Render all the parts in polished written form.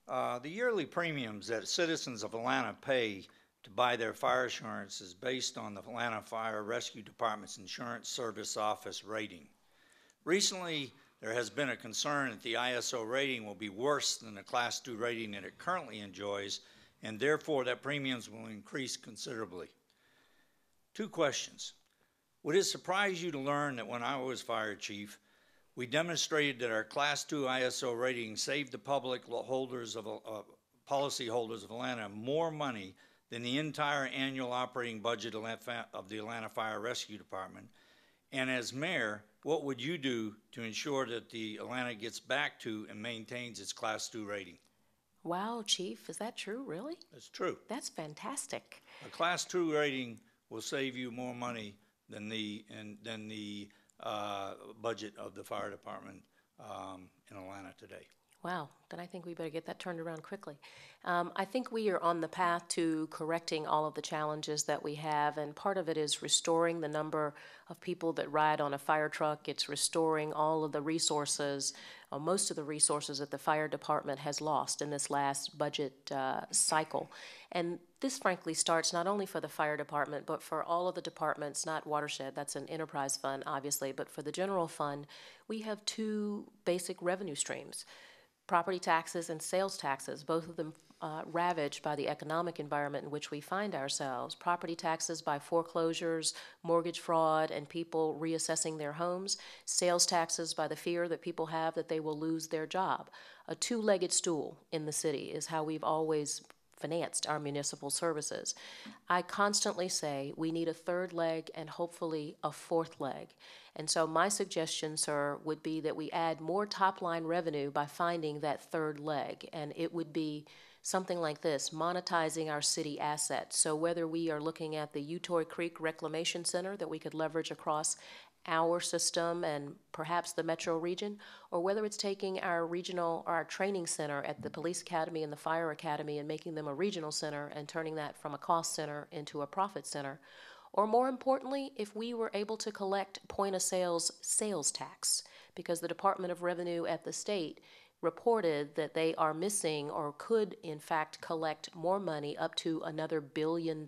The yearly premiums that citizens of Atlanta pay to buy their fire insurance is based on the Atlanta Fire Rescue Department's Insurance Service Office rating. Recently, there has been a concern that the ISO rating will be worse than the Class 2 rating that it currently enjoys, and therefore that premiums will increase considerably. Two questions. Would it surprise you to learn that when I was fire chief, we demonstrated that our Class 2 ISO rating saved the public holders of policyholders of Atlanta more money than the entire annual operating budget of the Atlanta Fire Rescue Department? And as mayor, what would you do to ensure that the Atlanta gets back to and maintains its Class 2 rating? Wow, Chief, is that true, really? It's true. That's fantastic. A Class 2 rating will save you more money than the budget of the fire department in Atlanta today. Wow, then I think we better get that turned around quickly. I think we are on the path to correcting all of the challenges that we have, and part of it is restoring the number of people that ride on a fire truck. It's restoring all of the resources, most of the resources that the fire department has lost in this last budget cycle. And this frankly starts not only for the fire department, but for all of the departments, not watershed, that's an enterprise fund obviously, but for the general fund, we have two basic revenue streams. Property taxes and sales taxes, both of them ravaged by the economic environment in which we find ourselves. Property taxes by foreclosures, mortgage fraud, and people reassessing their homes. Sales taxes by the fear that people have that they will lose their job. A two-legged stool in the city is how we've always financed our municipal services. I constantly say we need a third leg and hopefully a fourth leg. And so my suggestion, sir, would be that we add more top-line revenue by finding that third leg. And it would be something like this, monetizing our city assets. So whether we are looking at the Utoy Creek Reclamation Center that we could leverage across our system and perhaps the metro region, or whether it's taking our regional or our training center at the police academy and the fire academy and making them a regional center and turning that from a cost center into a profit center. Or more importantly, if we were able to collect point of sales tax, because the Department of Revenue at the state reported that they are missing or could in fact collect more money up to another $1 billion.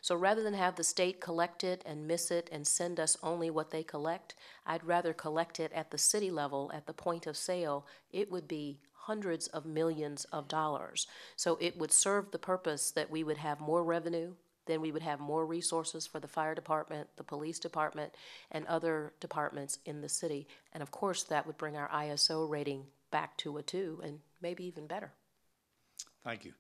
So rather than have the state collect it and miss it and send us only what they collect, I'd rather collect it at the city level at the point of sale. It would be hundreds of millions of dollars. So it would serve the purpose that we would have more revenue, then we would have more resources for the fire department, the police department, and other departments in the city. And of course, that would bring our ISO rating back to a 2 and maybe even better. Thank you.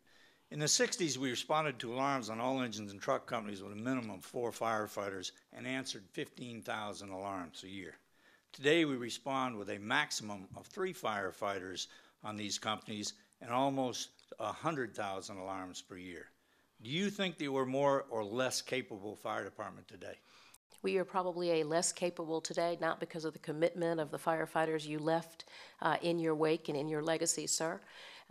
In the 60s, we responded to alarms on all engines and truck companies with a minimum of 4 firefighters and answered 15,000 alarms a year. Today, we respond with a maximum of 3 firefighters on these companies and almost 100,000 alarms per year. Do you think they were more or less capable fire department today? We are probably a less capable today, not because of the commitment of the firefighters you left in your wake and in your legacy, sir.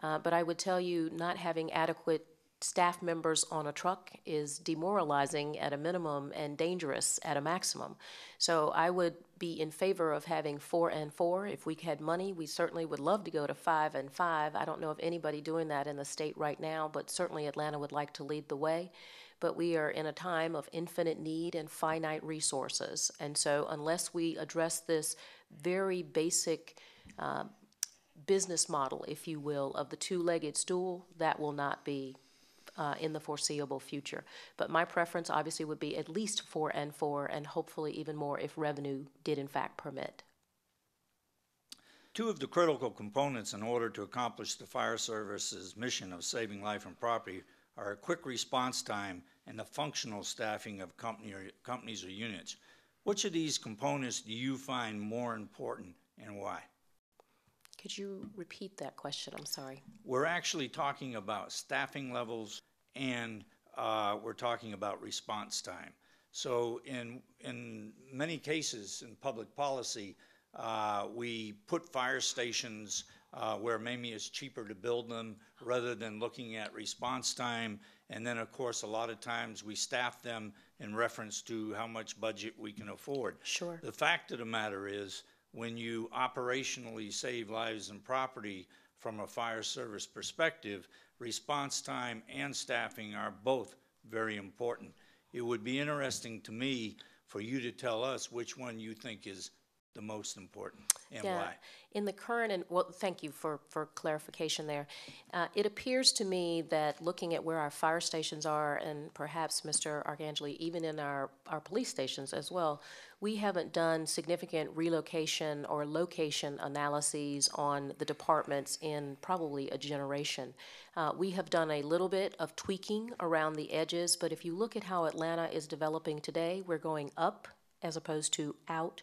But I would tell you, not having adequate staff members on a truck is demoralizing at a minimum and dangerous at a maximum. So I would be in favor of having 4 and 4. If we had money, we certainly would love to go to 5 and 5. I don't know of anybody doing that in the state right now, but certainly Atlanta would like to lead the way. But we are in a time of infinite need and finite resources. And so unless we address this very basic business model, if you will, of the two-legged stool, that will not be in the foreseeable future. But my preference obviously would be at least 4 and 4, and hopefully even more if revenue did in fact permit. 2 of the critical components in order to accomplish the fire service's mission of saving life and property are a quick response time and the functional staffing of companies or units. Which of these components do you find more important and why? Could you repeat that question? I'm sorry. We're actually talking about staffing levels and we're talking about response time. So in many cases in public policy, we put fire stations where maybe it's cheaper to build them rather than looking at response time. And then, of course, a lot of times we staff them in reference to how much budget we can afford. Sure. The fact of the matter is, when you operationally save lives and property, from a fire service perspective, response time and staffing are both very important. It would be interesting to me for you to tell us which one you think is the most important and why. In the current, and well, thank you for clarification there. It appears to me that looking at where our fire stations are, and perhaps Mr. Arcangeli, even in our police stations as well, we haven't done significant relocation or location analyses on the departments in probably a generation. We have done a little bit of tweaking around the edges, but if you look at how Atlanta is developing today, we're going up as opposed to out.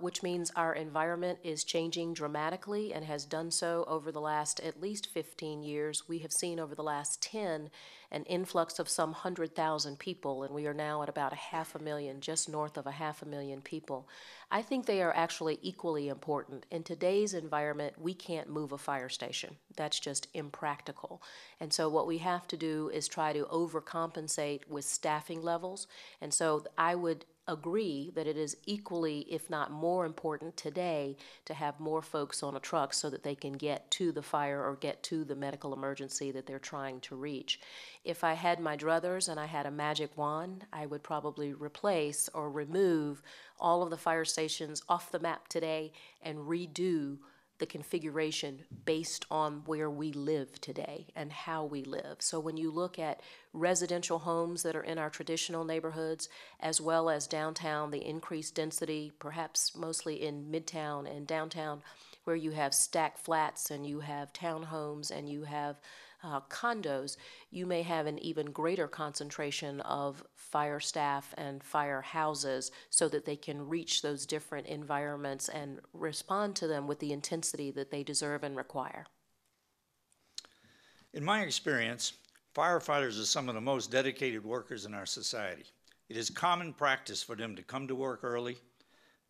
Which means our environment is changing dramatically and has done so over the last at least 15 years. We have seen over the last 10 an influx of some 100,000 people, and we are now at about 500,000, just north of 500,000 people. I think they are actually equally important. In today's environment, we can't move a fire station. That's just impractical. And so what we have to do is try to overcompensate with staffing levels. And so I would agree that it is equally, if not more important today to have more folks on a truck so that they can get to the fire or get to the medical emergency that they're trying to reach. If I had my druthers and I had a magic wand, I would probably replace or remove all of the fire stations off the map today and redo the configuration based on where we live today and how we live. So when you look at residential homes that are in our traditional neighborhoods, as well as downtown, the increased density, perhaps mostly in Midtown and downtown, where you have stacked flats and you have townhomes and you have condos, you may have an even greater concentration of fire staff and fire houses so that they can reach those different environments and respond to them with the intensity that they deserve and require. In my experience, firefighters are some of the most dedicated workers in our society. It is common practice for them to come to work early,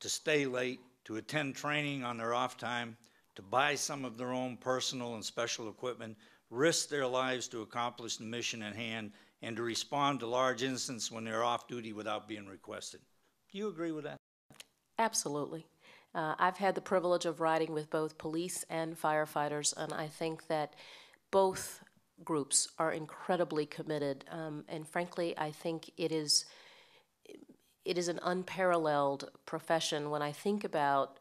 to stay late, to attend training on their off time, to buy some of their own personal and special equipment, risk their lives to accomplish the mission at hand, and to respond to large incidents when they're off duty without being requested. Do you agree with that? Absolutely. I've had the privilege of riding with both police and firefighters, and I think that both groups are incredibly committed. And frankly, I think it is an unparalleled profession. When I think about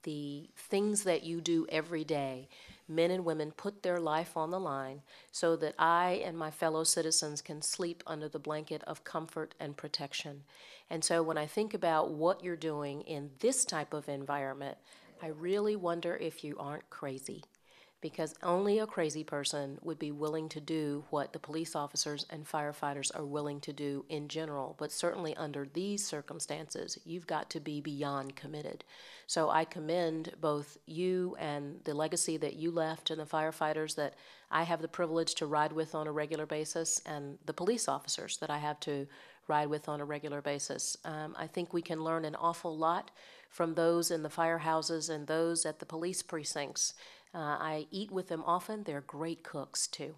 the things that you do every day, men and women put their life on the line so that I and my fellow citizens can sleep under the blanket of comfort and protection. And so when I think about what you're doing in this type of environment, I really wonder if you aren't crazy, because only a crazy person would be willing to do what the police officers and firefighters are willing to do in general. But certainly under these circumstances, you've got to be beyond committed. So I commend both you and the legacy that you left and the firefighters that I have the privilege to ride with on a regular basis, and the police officers that I have to ride with on a regular basis. I think we can learn an awful lot from those in the firehouses and those at the police precincts. I eat with them often. They're great cooks, too.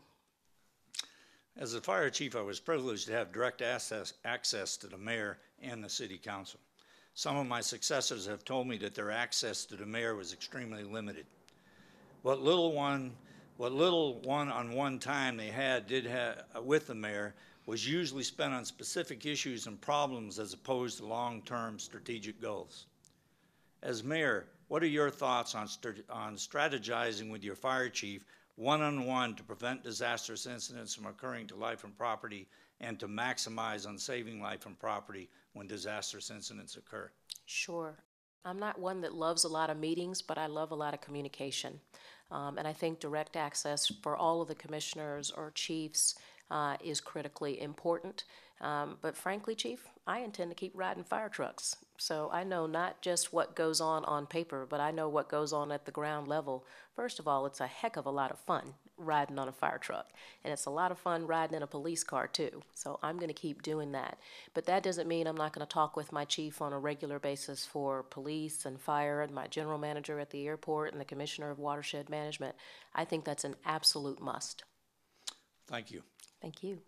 As a fire chief, I was privileged to have direct access to the mayor and the city council. Some of my successors have told me that their access to the mayor was extremely limited. What little one-on-one time they did have with the mayor was usually spent on specific issues and problems as opposed to long-term strategic goals. As mayor, what are your thoughts on strategizing with your fire chief one-on-one to prevent disastrous incidents from occurring to life and property, and to maximize on saving life and property when disastrous incidents occur? Sure. I'm not one that loves a lot of meetings, but I love a lot of communication. And I think direct access for all of the commissioners or chiefs is critically important. But frankly, Chief, I intend to keep riding fire trucks. So I know not just what goes on paper, but I know what goes on at the ground level. First of all, it's a heck of a lot of fun riding on a fire truck. And it's a lot of fun riding in a police car, too. So I'm going to keep doing that. But that doesn't mean I'm not going to talk with my chief on a regular basis for police and fire, and my general manager at the airport and the commissioner of watershed management. I think that's an absolute must. Thank you. Thank you.